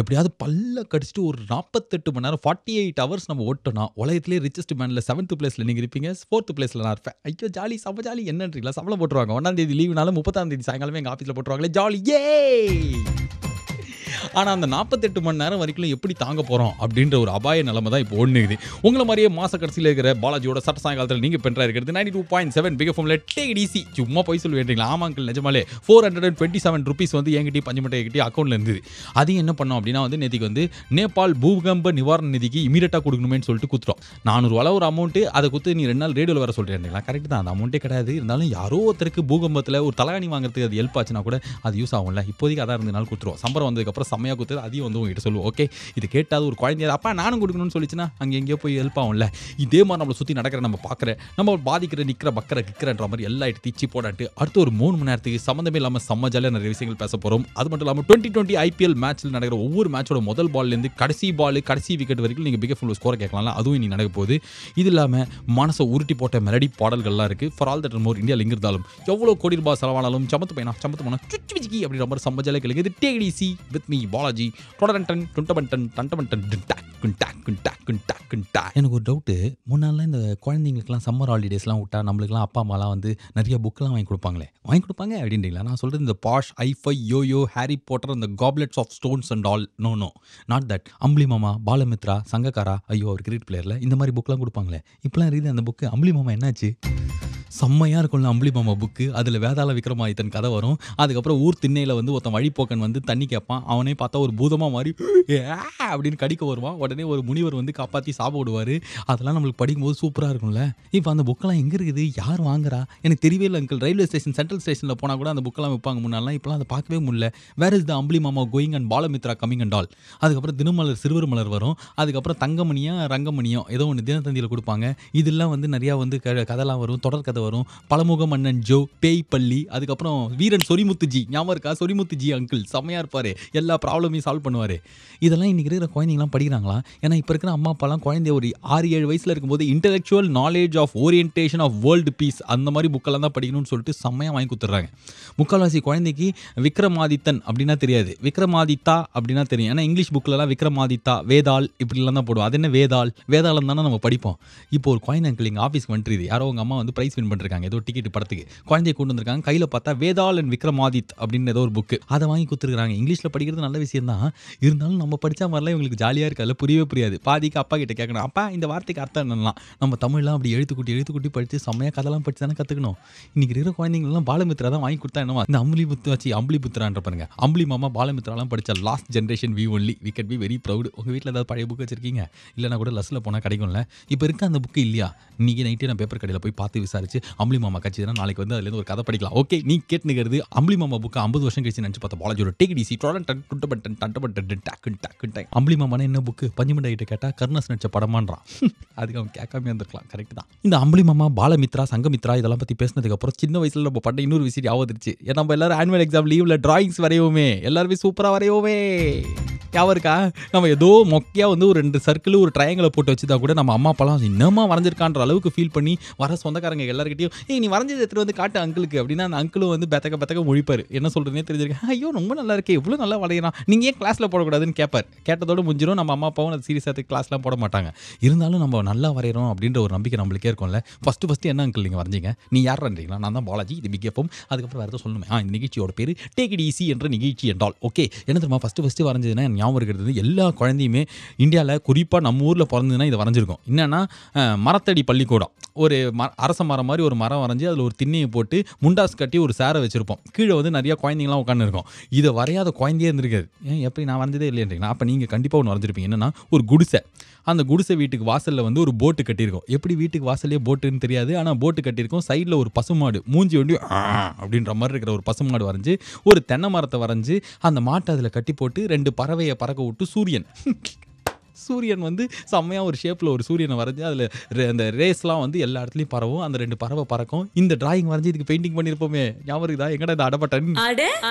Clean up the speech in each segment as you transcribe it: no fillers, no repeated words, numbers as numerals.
எப்படியாவது பல்ல கடிச்சிட்டு ஒரு 48 மணி நேரம் 48 ஹவர்ஸ் நம்ம ஓட்டோம்னா உலகத்திலேயே ரிச்சஸ்ட் மேன்ல 7th பிளேஸ்ல நீங்க இருப்பீங்க, 4th பிளேஸ்ல நான் இருப்பேன். ஐயோ ஜாலி, செம ஜாலி. என்னன்றீங்களா? சம்பளம் போட்டுருவாங்க. 1ஆம் தேதி லீவுனால 30ஆம் தேதி சாயங்காலமே எங்க ஆஃபீஸ்ல போட்டுருவாங்களே, ஜாலி ஏ. ஆனா அந்த 48 மணி நேரம் வரைக்கும் எப்படி தாங்க போறோம் அப்படின்ற ஒரு அபாய நிலைமை தான் இப்போ ஓடுனுக்குது. உங்களை மாதிரியே மாச கடைசியில் இருக்கிற பாலாஜியோட சட்ட சாயங்காலத்தில் நீங்க பென்றா இருக்கிறது 92.7 பிக் எஃப்எம்ல டேக் இட் ஈஸி. சும்மா போய் சொல்லுவேன்றீங்களா? ஆமா அங்கிள், நிஜமாலே 427 rupees வந்து என்கிட்டயும் பஞ்சமட்டை என்கிட்டயும் அக்கௌண்ட்ல இருந்தது. அதையும் என்ன பண்ணோம் அப்படின்னா வந்து நேற்றுக்கு வந்து நேபாள் பூகம்ப நிவாரண நிதிக்கு இமீடியட்டா கொடுக்கணுமேன்னு சொல்லிட்டு குத்துறோம். 400 ஒரு அமௌண்ட். அதை குத்து நீ 2 நாள் ரேடியோவில் வர சொல்றீங்களா? கரெக்ட் தான், அந்த அமௌண்ட்டே கிடையாது. இருந்தாலும் யாரோ ஒருத்தருக்கு பூகம்பத்தில் ஒரு தலைகாணி வாங்குறதுக்கு அது ஹெல்ப் ஆச்சுன்னா கூட அது யூஸ் ஆகும்ல. இப்போதைக்கு அதான் 2 நாள் கொடுத்துருவோம். சம்பளம் வந்ததுக்கப்புறம் செம்மையாக கொடுத்தது அதையும் வந்து உங்ககிட்ட சொல்லுவோம். ஓகே, இது கேட்டாது ஒரு குழந்தைய அப்பா நானும் கொடுக்கணும்னு சொல்லிச்சுன்னா அங்கே எங்கேயோ போய் ஹெல்ப் ஆகும்ல. இதே மாதிரி நம்மளை சுற்றி நடக்கிற நம்ம பார்க்குற நம்ம பாதிக்கிற நிற்கிற பக்கரை கிக்கிறன்ற மாதிரி எல்லா எடுத்து தீச்சி போடாட்டு அடுத்து ஒரு 3 மணி நேரத்துக்கு சம்மந்தமே இல்லாமல் செம்ம ஜாலியாக நிறைய விஷயங்கள் பேச போகிறோம். அது மட்டும் இல்லாமல் 2020 IPL மேட்ச்சில் நடக்கிற ஒவ்வொரு மேட்சோட முதல் பால்லேருந்து கடைசி பால் கடைசி விக்கெட் வரைக்கும் நீங்கள் பிக் எஃப்எம் ஸ்கோரை கேட்கலாம். அதுவும் இன்னைக்கு நடக்க போகுது. இது இல்லாமல் மனசை உருட்டி போட்ட மெலடி பாடல்கள்லாம் இருக்குது. For all that and more இந்தியாவில் எங்கே இருந்தாலும் எவ்வளோ கோடி ரூபாய் செலவானாலும் சமத்து பையனா சமத்து போனா சுச்சி விஜிக்கி அப்படின்ற மாதிரி செம்ம ஜாலியாக கேளுங்க. இது take it easy with me Balaji. எனக்கு ஒரு டவுட்டு. முன்னாடிலாம் இந்த குழந்தைங்களுக்குலாம் சம்மர் ஹாலிடேஸ்லாம் விட்டா நம்மளுக்குலாம் அப்பா அம்மாலாம் வந்து நிறைய புக்கெலாம் வாங்கி கொடுப்பாங்களே, வாங்கி கொடுப்பாங்க அப்படின்றீங்களா? நான் சொல்கிறது இந்த posh hi fi yoyo Harry Potter அந்த goblets of stones and all. No no not that. Ambuli Mama, Balamitra, Sangakkara, ஐயோ அவர் கிரிக்கெட் பிளேயரில் இந்த மாதிரி புக்கெலாம் கொடுப்பாங்களே, இப்போலாம் இருக்குது அந்த புக்கு. அம்பளி மாமா என்னாச்சு? செம்மையாக இருக்கும்ல அம்பளி மாமா புக்கு. அதில் வேதாள விக்ரமாதித்தன் கதை வரும். அதுக்கப்புறம் ஊர் திண்ணையில் வந்து ஒருத்தன் வழிப்போக்கன் வந்து தண்ணி கேட்பான். அவனே பார்த்தா ஒரு பூதமாக மாதிரி அப்படின்னு கடிக்க வருவான். உடனே ஒரு முனிவர் வந்து காப்பாற்றி சாப்பிட விடுவார். அதெல்லாம் நம்மளுக்கு படிக்கும்போது சூப்பராக இருக்கும்ல. இப்போ அந்த புக்கெல்லாம் எங்கே இருக்குது, யார் வாங்குறா எனக்கு தெரியவே இல்லை அங்கிள். ரயில்வே ஸ்டேஷன் சென்ட்ரல் ஸ்டேஷனில் போனால் கூட அந்த புக்கெல்லாம் வைப்பாங்க முன்னாலாம். இப்போலாம் அதை பார்க்கவே முடியல. வேர் இஸ் த அம்பளி மாமா going and Balamitra coming and all. அதுக்கப்புறம் தினமலர் சிறுவர் மலர் வரும். அதுக்கப்புறம் தங்கமணியா ரங்கமணியம் ஏதோ ஒன்று தினத்தந்தியில் கொடுப்பாங்க. இதெல்லாம் வந்து நிறையா வந்து கதைலாம் வரும், தொடர் கதை வரும். பழமுக மன்னன் ஜோ, பேய் பள்ளி, அதுக்கப்புறம் வீரன் சொரிமுத்துஜி. ஞாபகம் இருக்கா? சொரிமுத்துஜி அங்கிள் செம்மையாக இருப்பார், எல்லா ப்ராப்ளமையும் சால்வ் பண்ணுவார். இதெல்லாம் இன்றைக்கி இருக்கிற குழந்தைங்களாம் படிக்கிறாங்களா? ஏன்னா இப்போ இருக்கிற அம்மா அப்பாலாம் குழந்தைய ஒரு 6-7 வயசில் இருக்கும்போது intellectual knowledge of orientation of world peace அந்த மாதிரி புக்கெல்லாம் தான் படிக்கணும்னு சொல்லிட்டு செம்மையாக வாங்கி கொடுத்துட்றாங்க. முக்கால்வாசி குழந்தைக்கு விக்ரமாதித்தன் அப்படின்னா தெரியாது, விக்ரமாதித்தா அப்படின்னா தெரியும். ஏன்னா இங்கிலீஷ் புக்கிலலாம் விக்ரமாதித்தா, வேதாள் இப்படிலாம் தான் போடுவோம். அது என்ன வேதாள், வேதாளம் தானே நம்ம படிப்போம். இப்போ ஒரு குழந்தை அங்கிள் எங்கள் ஆஃபீஸ்க்கு வந்துருது. யாரோ உங்கள் அம்மா வந்து ப்ரைஸ் வின் பண்ணிருக்காங்க ஏதோ டிக்கெட் படத்துக்கு. குழந்தைய கொண்டு வந்திருக்காங்க. கையில் பார்த்தா வேதாள் அண்ட் விக்ரமாதித் அப்படின்னு ஏதோ ஒரு புக்கு. அதை வாங்கி கொடுத்துருக்காங்க. இங்கிலீஷில் படிக்கிறது நல்ல விஷயம் தான். இருந்தாலும் நம்ம படித்தா மாதிரிலாம் இவங்களுக்கு ஜாலியாக இருக்காது, புரியவே புரியாது. பாதிக்கு அப்பா கிட்ட கேட்கணும், அப்பா இந்த வார்த்தைக்கு அர்த்தம் என்னலாம். நம்ம தமிழ்லாம் அப்படி எழுத்துக்குட்டி படித்து செம்மையாக கதெல்லாம் படித்து தானே கற்றுக்கணும். இன்றைக்கி இருக்கிற குழந்தைங்களாம் பாலமித்ரா தான் வாங்கி கொடுத்தா என்னவா? இந்த அம்பளி புத்திரான்ற பாருங்க, அம்பளி மாமா பாலமித்ராலாம் படித்த last generation we only. We can be very proud. உங்கள் வீட்டில் ஏதாவது பழைய புக் வச்சிருக்கீங்க? இல்லைனா கூட லஸ்ஸில் போனால் கிடைக்கும்ல. இப்போ இருக்க அந்த புக்கு இல்லையா? இன்றைக்கி நைட்டே நான் பேப்பர் கடையில் போய் பார்த்து விசாரிச்சு அம்பளி மாமா கட்சி நாளைக்கு வந்து அதுலேருந்து ஒரு கதை படிக்கலாம். ஓகே, நீ கேட்டுக்கிறது அம்பளி மாமா புக்கு 50 வருஷம் கழிச்சு நினச்சி பார்த்தா பாலாஜியோட டேக் இட் ஈஸி. அம்பளி மாமான என்ன புக்கு? பஞ்சுமண்டை கிட்ட கேட்டால் கருணாஸ் நடிச்ச படமான்றான். அதுக்கு அவன் கேட்காம இருந்திருக்கலாம். கரெக்ட் தான். இந்த அம்பளி மாமா, பாலமித்ரா, சங்கமித்ரா இதெல்லாம் பற்றி பேசினதுக்கப்புறம் சின்ன வயசில் நம்ம பட்ட இன்னொரு விஷயம் ஆவதிருச்சு. ஏன்னா நம்ம எல்லாரும் ஆனுவல் எக்ஸாம் லீவில் டிராயிங்ஸ் வரையோமே, எல்லாருமே சூப்பராக வரையோமே. ஞாபகம் இருக்கா? நம்ம ஏதோ மொக்கையாக வந்து ஒரு 2 சர்க்கிள் ஒரு ட்ரையாங்கிளை போட்டு வச்சுதா கூட நம்ம அம்மா அப்பாலாம் இன்னமா வரைஞ்சிருக்கான்ற அளவுக்கு ஃபீல் பண்ணி வர சொந்தக்காரங்க எல்லாருக்கிட்டையும் நீ வரைஞ்சது எடுத்துகிட்டு வந்து காட்டு அங்கிளுக்கு அப்படின்னா அந்த அங்கிளும் வந்து பெத்தக்க மொழிப்பார். என்ன சொல்கிறதுனே தெரிஞ்சிருக்கேன். ஐயோ ரொம்ப நல்லா இருக்கே, இவ்வளோ நல்லா வரைகிறான், நீங்கள் ஏன் கிளாஸில் போடக்கூடாதுன்னு கேட்பார். கேட்டதோடு முடிஞ்சிடும். நம்ம அம்மா அப்பாவும் அது சீரியஸாக கிளாஸ்லாம் போட மாட்டாங்க. இருந்தாலும் நம்ம நல்லா வரைகிறோம் அப்படின்ற ஒரு நம்பிக்கை நம்மளுக்கே இருக்கும்ல. ஃபஸ்ட்டு என்ன அங்கிள் நீங்கள் வரைஞ்சிங்க? நீ யார் வரைஞ்சிங்களா? நான் தான் பாலாஜி, இது பிக் எஃப்எம். அதுக்கப்புறம் வேறு எதாவது சொல்லணுமே. இந்த நிகழ்ச்சியோட பேர் டேக் இட் ஈஸி என்ற நிகழ்ச்சி என்றால் ஓகே. என்ன தெரியுமா ஃபஸ்ட்டு வரைஞ்சதுன்னா ஞாபகம் இருக்கிறது எல்லா குழந்தையுமே இந்தியாவில் குறிப்பாக நம்ம ஊரில் பிறந்ததுன்னா இதை வரைஞ்சிருக்கோம். என்னென்னா மரத்தடி பள்ளிக்கூடம். ஒரு அரச மரம் மாதிரி ஒரு மரம் வரைஞ்சி அதில் ஒரு திண்ணையை போட்டு முண்டாஸ் கட்டி ஒரு சேரை வச்சுருப்போம். கீழே வந்து நிறையா குழந்தைங்களாம் உட்காந்துருக்கோம். இதை வரையாத குழந்தையே இருந்திருக்காது. எப்படி நான் வரைஞ்சதே இல்லைன்றீங்களா? அப்போ நீங்கள் கண்டிப்பாக ஒன்று வரைஞ்சிருப்பீங்க. என்னென்னா ஒரு குடிசை. அந்த குடிசை வீட்டுக்கு வாசலில் வந்து ஒரு போட்டு கட்டியிருக்கோம். எப்படி வீட்டுக்கு வாசல்லே போட்டுன்னு தெரியாது, ஆனால் போட்டு கட்டியிருக்கோம். சைடில் ஒரு பசுமாடு மூஞ்சி வண்டி அப்படின்ற மாதிரி இருக்கிற ஒரு பசுமாடு வரைஞ்சி ஒரு தென்னை மரத்தை வரைஞ்சி அந்த மாட்டை அதில் கட்டி போட்டு 2 பறவையை பறக்க விட்டு சூரியன் சூரியன் வந்து செம்மையா ஒரு ஷேப்ல ஒரு சூரியனை வரைஞ்சு அதில் அந்த ரேஸ்லாம் வந்து எல்லா இடத்துலையும் பரவும். அந்த 2 பறவை பறக்கும். இந்த டிராயிங் வரைஞ்சி இதுக்கு பெயிண்டிங் பண்ணியிருப்போமே, ஞாபகம் இருக்குதா? எங்கடா இந்த அடப்பட்டன்?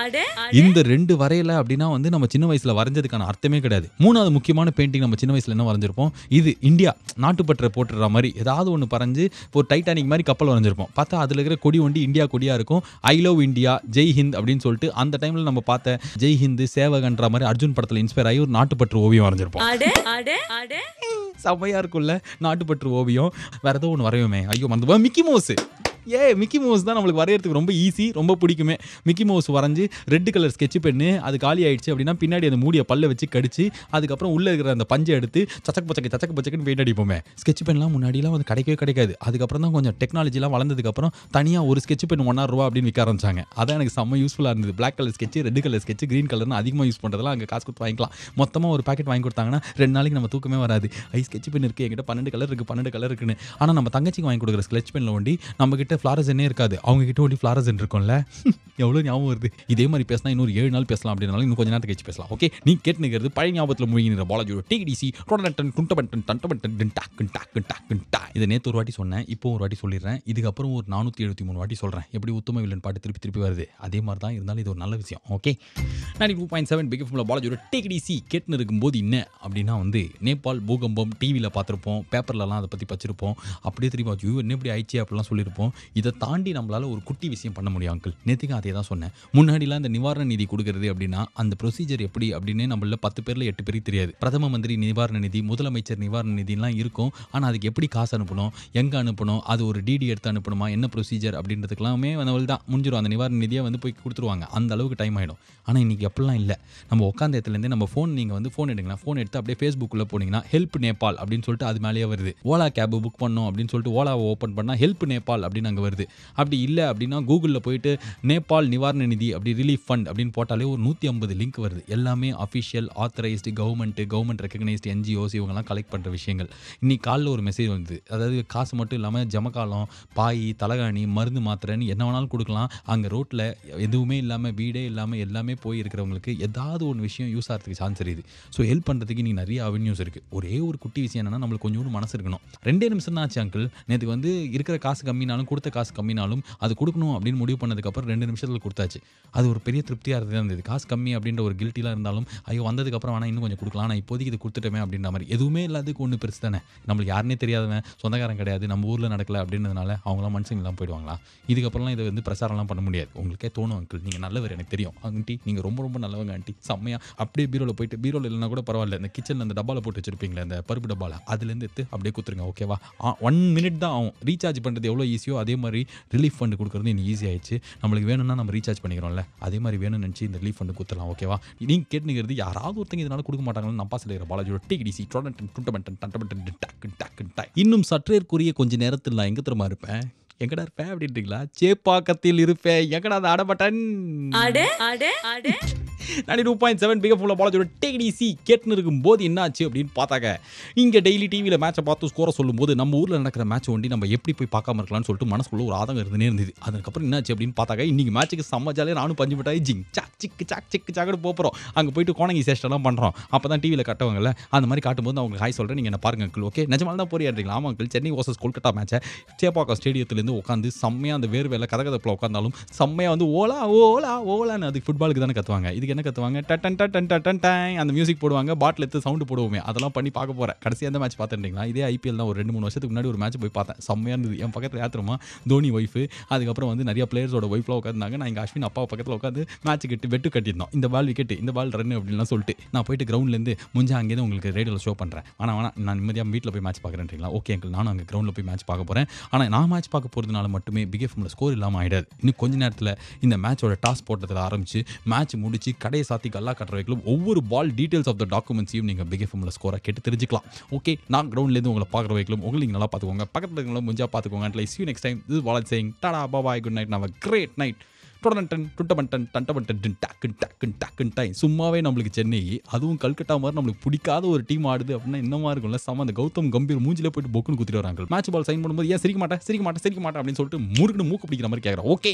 இந்த 2 வரையல அப்படின்னா வந்து நம்ம சின்ன வயசுல வரைஞ்சதுக்கான அர்த்தமே கிடையாது. 3வது முக்கியமான பெயிண்டிங் நம்ம சின்ன வயசுல என்ன வரைஞ்சிருப்போம், இது இந்தியா நாட்டுப்பற்றை போட்டுற மாதிரி ஏதாவது ஒன்று பறஞ்சு ஒரு டைட்டானிக் மாதிரி கப்பல் வரைஞ்சிருப்போம். பார்த்தா அதில் இருக்கிற கொடி ஒண்டி இந்தியா கொடியா இருக்கும். I love India, Jai Hind அப்படின்னு சொல்லிட்டு அந்த டைம்ல நம்ம பார்த்த ஜெய் ஹிந்த், சேவகன்ற மாதிரி அர்ஜுன் படத்தில் இன்ஸ்பயர் ஆகி ஒரு நாட்டுப்பற்று ஓவியம் வரைஞ்சிருப்போம். செம்மையா இருக்கும்ல நாட்டுப்பற்று ஓவியம். வேற ஏதோ ஒன்று வரையுமே, ஐயோ மறந்து, மிக்கி மவுஸ். மிக்கி மவுஸ் தான் நம்மளுக்கு வரையறதுக்கு ரொம்ப ஈஸி, ரொம்ப பிடிக்குமே. மிக்கி மவுஸ் வரைஞ்சி ரெட் கலர் ஸ்கெட்ச் பென்னு அது காலி ஆயிடுச்சு அப்படின்னா பின்னாடி அந்த மூடியை பல்ல வச்சு கடிச்சு அதுக்கப்புறம் உள்ள இருக்கிற அந்த பஞ்சை எடுத்து சச்சக்கு பச்சக்குன்னு பெயிண்ட் அடிப்போமே. ஸ்கெட்ச் பென்லாம் முன்னாடிலாம் வந்து கிடைக்கவே கிடைக்காது. அதுக்கப்புறம் தான் கொஞ்சம் டெக்னாலஜிலாம் வளர்ந்ததுக்கப்புறம் தனியாக ஒரு ஸ்கெட்ச் பென் ₹1.5 அப்படின்னு விற்க ஆரம்பிச்சாங்க. அதான் எனக்கு செம்ம யூஸ்ஃபுல்லாக இருந்தது. Black colour sketch, red colour sketch, green கலர்னு அதிகமாக யூஸ் பண்ணுறதுலாம் அங்கே காசு கொடுத்து வாங்கிக்கலாம். மொத்தமாக ஒரு பேக்கெட் வாங்கி கொடுத்தாங்கன்னா 2 நாளைக்கு நம்ம தூக்கமே வராது. ஸ்கெட்ச் பென் இருக்குது என்கிட்ட 12 கலர் இருக்குது, 12 கலர் இருக்குன்னு. ஆனால் நம்ம தங்கச்சிக்கு வாங்கி கொடுக்குற ஸ்கெட்ச் பென்ல ஒண்டி நம்ம கிட்ட ஃப்ளாரசனே இருக்காது. அவங்க கிட்ட ஒண்டி ஃப்ளாரசன் இருக்கும்ல. எவ்வளோ ஞாபகம் வருது. இதே மாதிரி பேசினா இன்னொரு 7 நாள் பேசலாம் அப்படின்னாலும் இன்னும் கொஞ்சம் நேரத்துக்கு கழிச்சு பேசலாம். ஓகே, நீ கேட்டு நிற்கிறது பழைய ஞாபகத்தில் மூழ்கிற பாலாஜியோட டிடிசி இதை நேற்று ஒரு வாட்டி சொன்னேன், இப்போ ஒரு வாட்டி சொல்லிடுறேன். இதுக்கப்புறம் ஒரு 473 வாட்டி சொல்கிறேன். எப்படி உத்தம வில்லன் பாட்டு திருப்பி வருது அதே மாதிரி தான் இருந்தாலும் இது ஒரு நல்ல விஷயம். ஓகே, 92.7 பிக் எஃப்எம்ல பாலாஜியோட டிடிசி கேட்டுன்னு இருக்கும்போது என்ன அப்படின்னா வந்து நேபாள் பூகம்பம் டிவியில் பார்த்துருப்போம், பேப்பர்லலாம் அதை பற்றி படிச்சிருப்போம். அப்படியே திருப்பி ஐயோ என்ன இப்படி ஆயிடுச்சு அப்படிலாம் சொல்லியிருப்போம். இதை தாண்டி நம்மளால் ஒரு குட்டி விஷயம் பண்ண முடியும் அங்கிள். நேற்றுக்கு அதே தான் சொன்னேன். முன்னாடிலாம் இந்த நிவாரண நிதி கொடுக்கறது அப்படின்னா அந்த ப்ரொசீஜர் எப்படி அப்படின்னு நம்மள 10 பேரில் 8 பேருக்கு தெரியாது. பிரதம மந்திரி நிவாரண நிதி, முதலமைச்சர் நிவாரண நிதிலாம் இருக்கும். ஆனால் அதுக்கு எப்படி காசு அனுப்பணும், எங்கே அனுப்பணும், அது ஒரு டிடி எடுத்து அனுப்பணுமா, என்ன ப்ரொசீஜர் அப்படின்றதுக்கெல்லாமே வந்து தான் முடிஞ்சிடும். அந்த நிவாரண நிதியை வந்து போய் கொடுத்துருவாங்க. அந்த அளவுக்கு டைம் ஆகிடும். ஆனால் இன்றைக்கி அப்படிலாம் இல்லை. நம்ம உட்காந்த இடத்துலேருந்தே நம்ம ஃபோன், நீங்கள் வந்து ஃபோன் எடுங்களேன், ஃபோன் எடுத்து அப்படியே ஃபேஸ்புக்கில் போனீங்கன்னா ஹெல்ப் நேபாள் அப்படின்னு சொல்லிட்டு அது மேலேயே வருது. ஓலா கேப் புக் பண்ணோம் அப்படின்னு சொல்லிட்டு ஓலாவை ஓப்பன் பண்ணால் ஹெல்ப் நேபாள் அப்படின்னு அங்கே வருது. அப்படி இல்லை அப்படின்னா கூகுளில் போயிட்டு நேபாள் நிவாரண நிதி அப்படி ரிலீஃப் ஃபண்ட் அப்படின்னு போட்டாலே ஒரு 150 லிங்க் வருது. எல்லாமே official, authorised, government recognised NGOs இவங்கெல்லாம் கலெக்ட் பண்ணுற விஷயங்கள். இன்னைக்கு காலையில் ஒரு மெசேஜ் வந்து, அதாவது காசு மட்டும் இல்லாமல் ஜமக்காலம், பாய், தலகாணி, மருந்து மாத்திரைன்னு என்ன வேணாலும் கொடுக்கலாம். அங்கே ரோட்டில் எதுவுமே இல்லாமல், வீடே இல்லாமல் எல்லாமே போய் இருக்கிறவங்களுக்கு ஏதாவது ஒன்று விஷயம் யூஸ் ஆகிறதுக்கு சான்ஸ் இருக்குது. ஸோ ஹெல்ப் பண்ணுறதுக்கு நீங்கள் நிறைய அவென்யூஸ் இருக்குது. ஒரே ஒரு குட்டி விஷயம் என்னென்னா நம்மளுக்கு கொஞ்சோண்டு மனசு இருக்கணும். 2 நிமிஷம் தான் ஆச்சு அங்கிள். நேற்று வந்து இருக்கிற காசு கம்மினாலும் கொடுத்த காசு கம்மினாலும் அது கொடுக்கணும் அப்படின்னு முடிவு பண்ணதுக்கப்புறம் 2 நிமிஷத்தில் கொடுத்தாச்சு. அது ஒரு பெரிய திருப்தியாக இருந்தது. காசு கம்மி அப்படின்ற ஒரு கில்ட்டிலாம் இருந்தாலும் ஐயோ வந்ததுக்கப்புறம் வேணா இன்னும் கொஞ்சம் கொடுக்கலாம், நான் இப்போதைக்கு இது கொடுத்துட்டோமே அப்படின்ற மாதிரி. எதுவுமே இல்லாததுக்கு ஒன்று பெருசு தானே. நம்மளுக்கு யாருனே தெரியாதவன், சொந்தக்காரன் கிடையாது, நம்ம ஊரில் நடக்கல அப்படின்றதுனால அவங்களாம் மனுஷங்க எல்லாம் போயிடுவாங்களா? இதுக்கப்புறம்லாம் இதை வந்து பிரச்சாரம்லாம் பண்ண முடியாது. உங்களுக்கே தோணும் அங்கிள் நீங்கள் நல்லவர், எனக்கு தெரியும் ஆண்டி, நீங்கள் ரொம்ப ரொம்ப நல்லவங்க ஆண்டி, செம்மையாக அப்படியே பீரோவில் போயிட்டு, பீரோவில் இல்லைனா கூட பரவாயில்ல, இந்த கிச்சனில் அந்த டப்பாவில் போட்டு வச்சிருப்பீங்களே அந்த பருப்பு டப்பாவில், அதுலேருந்து எடுத்து அப்படியே கொடுத்துருங்க. ஓகேவா? 1 மினிட் தான் ஆகும். ரீசார்ஜ் பண்ணுறது எவ்வளோ ஈஸியோ அதே மாதிரி ரிலீஃப் ஃபண்டு கொடுக்குறது இன்னும் ஈஸி ஆயிடுச்சு. நம்மளுக்கு வேணும்னா நம்ம ரீசார்ஜ் பண்ணிக்கிறோம்ல, அதே மாதிரி வேணும்னு நினச்சி இந்த ரிலீஃப் ஃபண்டு கொடுத்துடலாம். ஓகேவா? நீங்கள் கேட்டுங்கிறது யாராவது ஒருத்தங்க இதனால் கொடுக்க மாட்டாங்கன்னு நம்பா சொல்லிடுற பாலாஜியோட டிடிசி இன்னும் சற்றேற்குரிய கொஞ்ச நேரத்தில் நான் எங்கே திரும்ப இருப்பேன், எங்கடா இருப்பேன் அப்படின்றீங்களா? சேப்பாக்கத்தில் இருப்பேன். எங்கடா அந்த அடபட்டன் 92.7 பிக் எஃப்எம்ல பாலாஜியோட டிடிசி கேட்டுன்னு இருக்கும்போது என்னாச்சு அப்படின்னு பார்த்தாங்க. இங்கே டெய்லி டிவியில் மேட்சை பார்த்து ஸ்கோரை சொல்லும்போது நம்ம ஊரில் நடக்கிற மேட்ச் ஒண்டி நம்ம எப்படி போய் பார்க்காம இருக்கலாம்னு சொல்லிட்டு மனசுக்குள்ள ஒரு ஆதங்கம் இருந்துனே இருந்தது. அதுக்கப்புறம் என்னாச்சு அப்படின்னு பார்த்தாங்க. இன்னைக்கு மேட்சுக்கு செம்ம ஜாலியாக நானும் பஞ்சு மிட்டாய் ஜிங் சாக் சிக்கு சாக் சிக்கு சாக்குன்னு போகிறோம். அங்கே போயிட்டு கோணங்கி சேஷ்டெல்லாம் பண்ணுறோம். அப்போ தான் டிவியில் காட்டுவாங்கல்ல, அந்த மாதிரி காட்டும்போது அவங்க ஹாய் சொல்கிறேன், நீங்கள் என்ன பாருங்க அங்கிள். ஓகே, நிஜமால தான் போறியாடுறீங்களா? ஆமாம் அங்கிள். சென்னை வர்சஸ் கொல்கட்டா மேட்சை சேப்பாக்கம் ஸ்டேடியத்துலேருந்து உட்காந்து செம்மையாக அந்த வேர்வேல கதகதப்பில் உட்காந்தாலும் செம்மையாக வந்து ஓலா ஓலா ஓலான்னு அதுக்கு ஃபுட்பாலுக்கு தானே கற்றுவாங்க. இதுக்கு என்ன கற்றுவாங்க? டட்டன் அந்த மியூசிக் போடுவாங்க, பாட்டில் எடுத்து சவுண்டு போடுவோமே, அதெல்லாம் பண்ணி பார்க்க போகிறேன். கடைசியாக அந்த மேட்ச் பார்த்துட்டீங்களா? இதே ஐபிஎல் தான். ஒரு 2-3 வருஷத்துக்கு முன்னாடி ஒரு மேட்ச் போய் பார்த்தேன். செம்மையாக இருந்தது. என் பக்கத்தில் யாத்திரமா தோனி ஒய்ஃபு, அதுக்கப்புறம் வந்து நிறைய பிளேயர்ஸோட ஒய்ஃப்லாம் உட்காந்துருந்தாங்க. நான் எங்கள் அஸ்வின் அப்பா பக்கத்தில் உட்காந்து மேட்ச் வெட்டு கட்டியிருந்தோம். இந்த பால் விக்கெட்டு, இந்த பால் ரன் அப்படின்லாம் சொல்லிட்டு நான் போயிட்டு கிரவுண்ட்லேருந்து முடிஞ்சா அங்கேயே உங்களுக்கு ரேடியோவில் ஷோ பண்ணுறேன். ஆனால் நான் நிம்மதியாக வீட்டில் போய் மேட்ச் பார்க்குறேன்றீங்களா? ஓகே அங்கிள், நானும் அங்கே கிரவுண்டில் போய் மேட்ச் பார்க்க போகிறேன். ஆனால் நான் மேட்ச் பார்க்க போகிறதுனால மட்டுமே பிக் எஃப்எம்ல ஸ்கோர் இல்லாமல் ஆகிடாது. இன்னும் கொஞ்ச நேரத்தில் இந்த மேட்சோட டாஸ் போட்டதில் ஆரம்பிச்சு மேட்ச் முடிச்சு கடையை சாத்தி கல்லா கட்டுற வைக்கலும் ஒவ்வொரு பால் டீடைல்ஸ் ஆஃப் த டாக்குமெண்ட்ஸையும் நீங்கள் பிக் எஃப்எம்ல ஸ்கோரை கேட்டு தெரிஞ்சுக்கலாம். ஓகே, நான் கிரவுண்ட்லேருந்து உங்களை பார்க்குற வைக்கலும் உங்களுக்கு நீங்கள் நல்லா பார்த்துக்கோங்க, பக்கத்தில் இருக்கிறவங்களும் முடிஞ்சா பார்த்துக்கோங்க. And like see you next time. This is Balaj saying tada bye bye, good night, have a great night. சும்மாவே நம்மளுக்கு சென்னை, அதுவும் கல்கட்டா மாதிரி நம்மளுக்கு பிடிக்காத ஒரு டீம் ஆடுது அப்படின்னா என்னமா இருக்கும்ல. சம அந்த கௌதம் கம்பீர் மூஞ்சிலே போயிட்டு பொக்குன்னு குத்திட்டு வராங்க. மேட்ச் பால் சைன் பண்ணும்போது ஏன் சிரிக்க மாட்டேன் அப்படின்னு சொல்லிட்டு முறுக்குன்னு மூக்கு பிடிக்கிற மாதிரி கேட்குறோம். ஓகே.